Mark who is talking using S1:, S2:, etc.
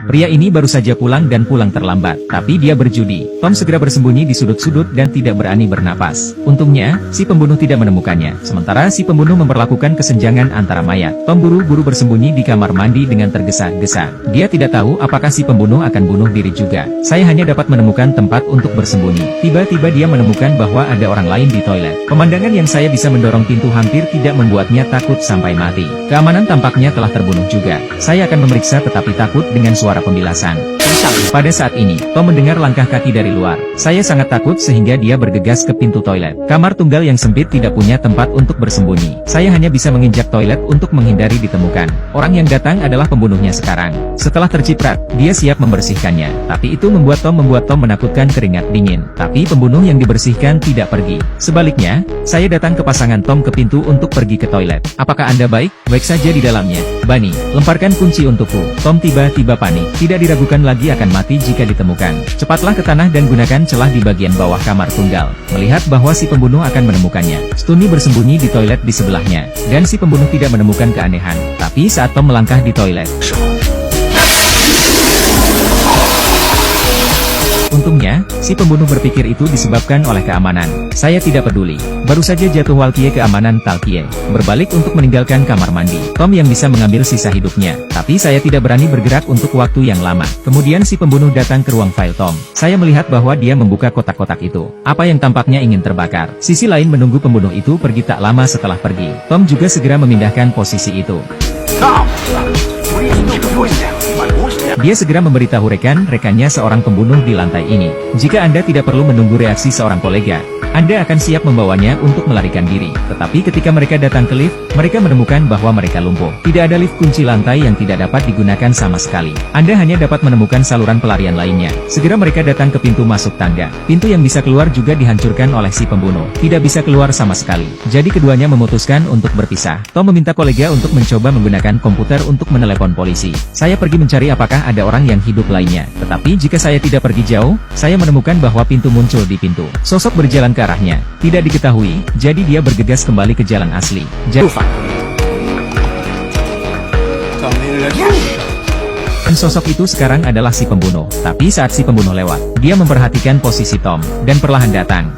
S1: Pria ini baru saja pulang dan pulang terlambat, tapi dia berjudi. Tom segera bersembunyi di sudut-sudut dan tidak berani bernapas. Untungnya, si pembunuh tidak menemukannya. Sementara si pembunuh memperlakukan kesenjangan antara mayat. Tom buru-buru bersembunyi di kamar mandi dengan tergesa-gesa. Dia tidak tahu apakah si pembunuh akan bunuh diri juga. Saya hanya dapat menemukan tempat untuk bersembunyi. Tiba-tiba dia menemukan bahwa ada orang lain di toilet. Pemandangan yang saya bisa mendorong pintu hampir tidak membuatnya takut sampai mati. Keamanan tampaknya telah terbunuh juga. Saya akan memeriksa tetapi takut dengan suara pembilasan. Pada saat ini, Tom mendengar langkah kaki dari luar. Saya sangat takut sehingga dia bergegas ke pintu toilet. Kamar tunggal yang sempit tidak punya tempat untuk bersembunyi. Saya hanya bisa menginjak toilet untuk menghindari ditemukan. Orang yang datang adalah pembunuhnya sekarang. Setelah terciprat, dia siap membersihkannya. Tapi itu membuat Tom menakutkan keringat dingin. Tapi pembunuh yang dibersihkan tidak pergi. Sebaliknya, saya datang ke pasangan Tom ke pintu untuk pergi ke toilet. Apakah Anda baik? Baik saja di dalamnya. Bunny, lemparkan kunci untukku. Tom tiba-tiba panik. Tidak diragukan lagi akan mati jika ditemukan. Cepatlah ke tanah dan gunakan celah di bagian bawah kamar tunggal. Melihat bahwa si pembunuh akan menemukannya, Stunny bersembunyi di toilet di sebelahnya. Dan si pembunuh tidak menemukan keanehan. Tapi saat Tom melangkah di toilet, untungnya, si pembunuh berpikir itu disebabkan oleh keamanan. Saya tidak peduli. Baru saja jatuh walkie keamanan Talkie. Berbalik untuk meninggalkan kamar mandi. Tom yang bisa mengambil sisa hidupnya. Tapi saya tidak berani bergerak untuk waktu yang lama. Kemudian si pembunuh datang ke ruang file Tom. Saya melihat bahwa dia membuka kotak-kotak itu. Apa yang tampaknya ingin terbakar. Sisi lain menunggu pembunuh itu pergi tak lama setelah pergi. Tom juga segera memindahkan posisi itu. Dia segera memberitahu rekan-rekannya seorang pembunuh di lantai ini. Jika Anda tidak perlu menunggu reaksi seorang kolega, Anda akan siap membawanya untuk melarikan diri. Tetapi ketika mereka datang ke lift, mereka menemukan bahwa mereka lumpuh. Tidak ada lift kunci lantai yang tidak dapat digunakan sama sekali. Anda hanya dapat menemukan saluran pelarian lainnya. Segera mereka datang ke pintu masuk tangga. Pintu yang bisa keluar juga dihancurkan oleh si pembunuh. Tidak bisa keluar sama sekali. Jadi keduanya memutuskan untuk berpisah. Tom meminta kolega untuk mencoba menggunakan komputer untuk menelepon polisi. Saya pergi mencari apakah ada orang yang hidup lainnya. Tetapi jika saya tidak pergi jauh, saya menemukan bahwa pintu muncul di pintu. Sosok berjalan ke arahnya. Tidak diketahui, jadi dia bergegas kembali ke jalan asli. Dan sosok itu sekarang adalah si pembunuh. Tapi saat si pembunuh lewat, dia memperhatikan posisi Tom, dan perlahan datang.